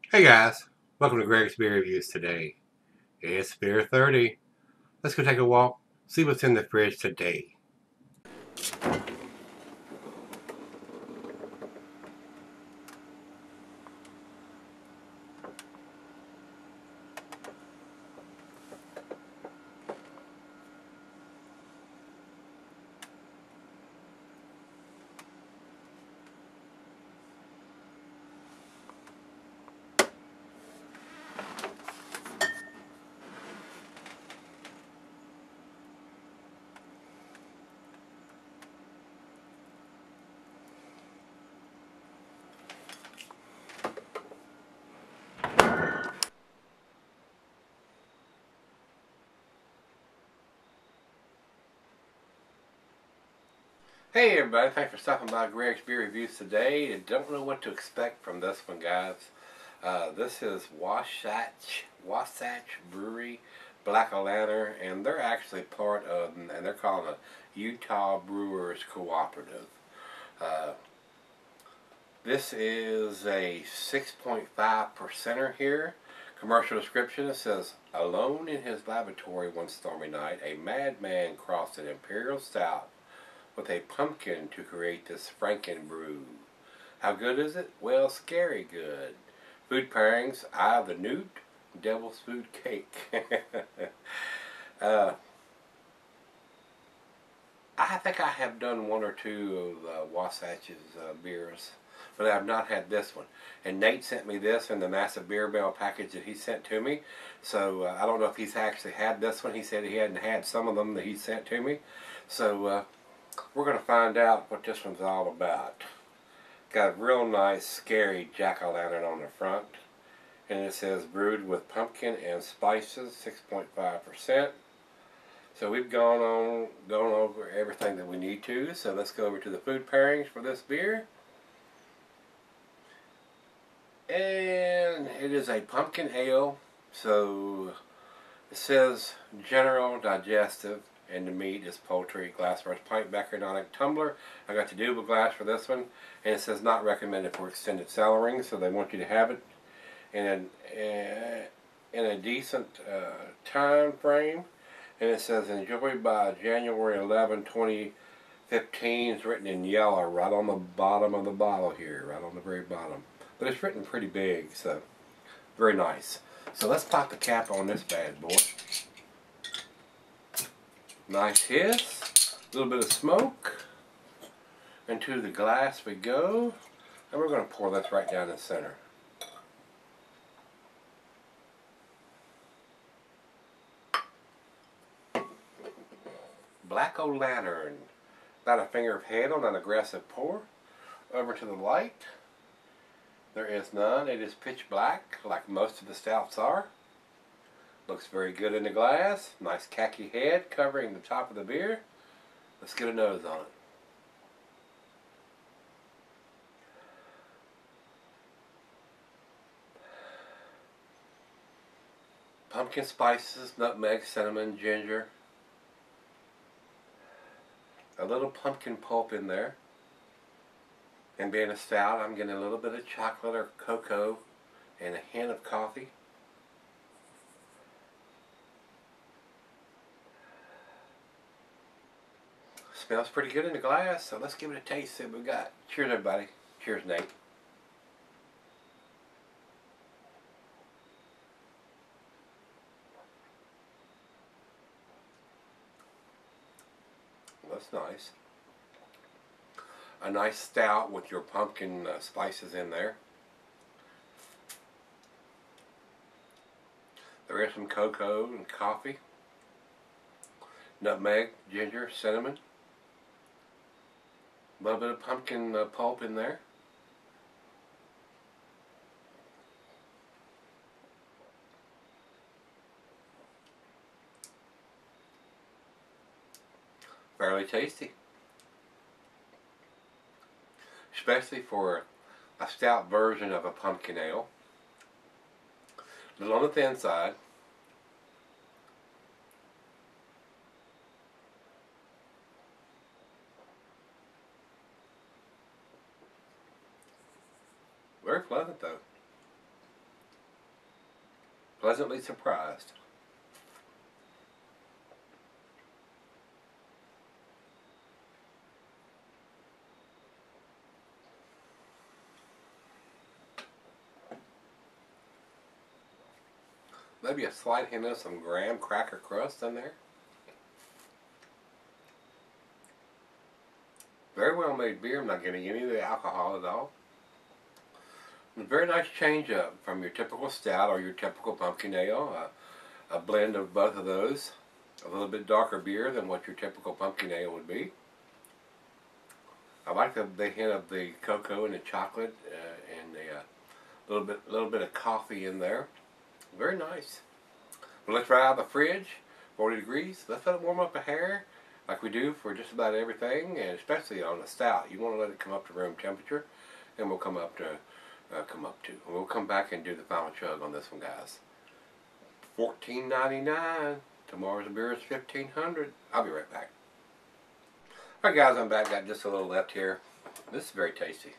Hey guys, welcome to Gregsbeerreviews today. It's Beer 30. Let's go take a walk, see what's in the fridge today. Hey everybody, thanks for stopping by Gregsbeerreviews today. I don't know what to expect from this one, guys. This is Wasatch Brewery, Black Lantern, and they're actually part of, and they're called a Utah Brewers Cooperative. Uh, this is a 6.5%er here. Commercial description, it says, alone in his laboratory one stormy night, a madman crossed an imperial stout with a pumpkin to create this Franken brew. How good is it? Well, scary good. Food pairings, Eye of the Newt, Devil's Food Cake. I think I have done one or two of Wasatch's beers, but I have not had this one. And Nate sent me this in the massive beer bell package that he sent to me. So I don't know if he's actually had this one. He said he hadn't had some of them that he sent to me. So we're going to find out what this one's all about. Got a real nice, scary jack-o'-lantern on the front. And it says brewed with pumpkin and spices, 6.5%. So we've gone over everything that we need to. So let's go over to the food pairings for this beer. And it is a pumpkin ale. So it says general digestive, and the meat is poultry, glassware, pint, Beckernonic tumbler. I got the double glass for this one, and it says not recommended for extended cellaring, so they want you to have it in a decent time frame. And it says enjoyed by January 11, 2015. It's written in yellow right on the bottom of the bottle here, right on the very bottom. But it's written pretty big, so very nice. So let's pop the cap on this bad boy. Nice hiss, a little bit of smoke. Into the glass we go. And we're going to pour this right down the center. Black O-Lantern. About a finger of head on an aggressive pour. Over to the light. There is none. It is pitch black, like most of the stouts are. Looks very good in the glass. Nice khaki head covering the top of the beer. Let's get a nose on it. Pumpkin spices, nutmeg, cinnamon, ginger. A little pumpkin pulp in there. And being a stout, I'm getting a little bit of chocolate or cocoa and a hint of coffee. Smells pretty good in the glass, so let's give it a taste, see what we got. Cheers, everybody. Cheers, Nate. That's nice. A nice stout with your pumpkin spices in there. There is some cocoa and coffee. Nutmeg, ginger, cinnamon. A little bit of pumpkin pulp in there. Fairly tasty. Especially for a stout version of a pumpkin ale. A little on the thin side. Very pleasant though. pleasantly surprised. Maybe a slight hint of some graham cracker crust in there. Very well made beer. I'm not getting any of the alcohol at all. A very nice change up from your typical stout or your typical pumpkin ale. A blend of both of those. A little bit darker beer than what your typical pumpkin ale would be. I like the hint of the cocoa and the chocolate and the little bit of coffee in there. Very nice. Well, let's right out of the fridge, 40 degrees. Let's let it warm up a hair, like we do for just about everything, and especially on a stout. You want to let it come up to room temperature, and we'll come up to. And we'll come back and do the final chug on this one, guys. $14.99. Tomorrow's beer is $15.00. I'll be right back. Alright guys, I'm back. Got just a little left here. This is very tasty.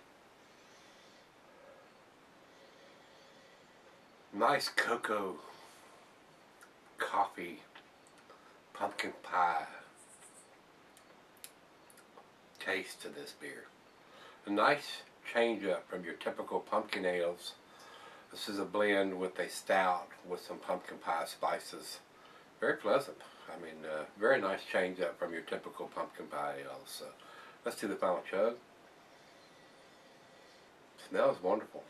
Nice cocoa, coffee, pumpkin pie taste to this beer. A nice change up from your typical pumpkin ales. This is a blend with a stout with some pumpkin pie spices. Very pleasant. I mean, very nice change up from your typical pumpkin pie ales. So let's do the final chug. Smells wonderful.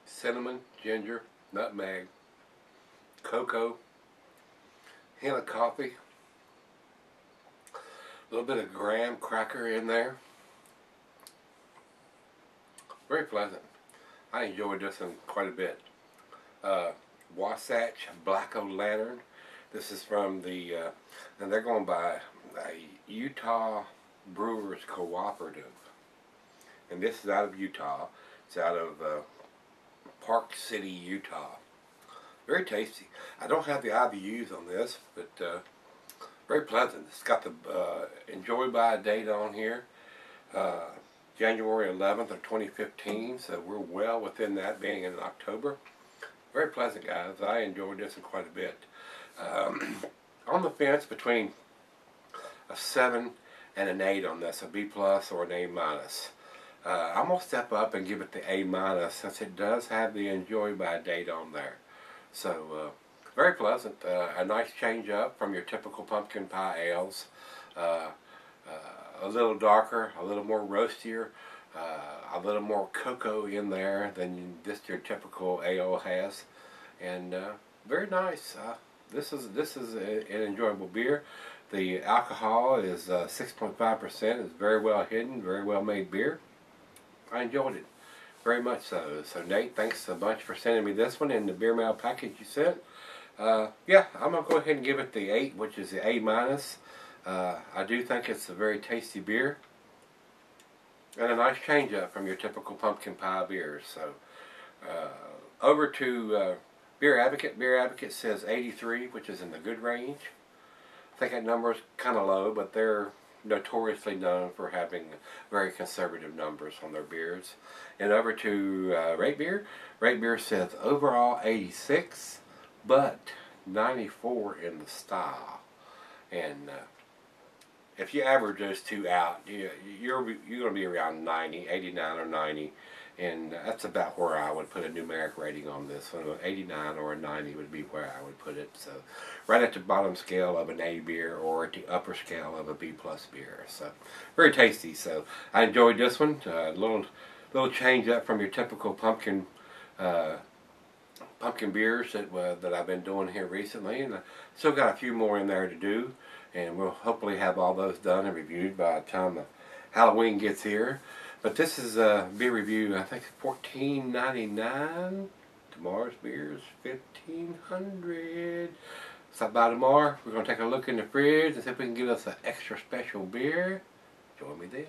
Cinnamon, ginger, nutmeg, cocoa, hint of coffee, a little bit of graham cracker in there. Very pleasant. I enjoyed this one quite a bit. Wasatch Black O-Lantern. This is from the, and they're going by a Utah Brewers Cooperative. And this is out of Utah. It's out of Park City, Utah. Very tasty. I don't have the IBUs on this, but very pleasant. It's got the enjoy by date on here. January 11th of 2015, so we're well within that, being in October. Very pleasant, guys. I enjoyed this one quite a bit. On the fence between a 7 and an 8 on this, a B plus or an A minus. I'm going to step up and give it the A minus, since it does have the enjoy by date on there. So, very pleasant. A nice change up from your typical pumpkin pie ales. A little darker, a little more roastier, a little more cocoa in there than just your typical ale has. And very nice. This is an enjoyable beer. The alcohol is 6.5%. It's very well hidden, very well made beer. I enjoyed it very much so. So Nate, thanks a bunch for sending me this one in the beer mail package you sent. Yeah, I'm going to go ahead and give it the 8, which is the A minus. I do think it's a very tasty beer. And a nice change up from your typical pumpkin pie beers. So, over to Beer Advocate. Beer Advocate says 83, which is in the good range. I think that number is kind of low, but they're notoriously known for having very conservative numbers on their beers. And over to Rate Beer. Rate Beer says overall 86, but 94 in the style. And if you average those two out, you're going to be around 90, 89 or 90. And that's about where I would put a numeric rating on this one. 89 or a 90 would be where I would put it. So right at the bottom scale of an A beer, or at the upper scale of a B plus beer. So very tasty. So I enjoyed this one. A little change up from your typical pumpkin beers that I've been doing here recently. And I still got a few more in there to do. And we'll hopefully have all those done and reviewed by the time Halloween gets here. But this is a beer review, I think $14.99. Tomorrow's beer is $15.00. Stop by tomorrow. We're going to take a look in the fridge and see if we can get us an extra special beer. Join me then.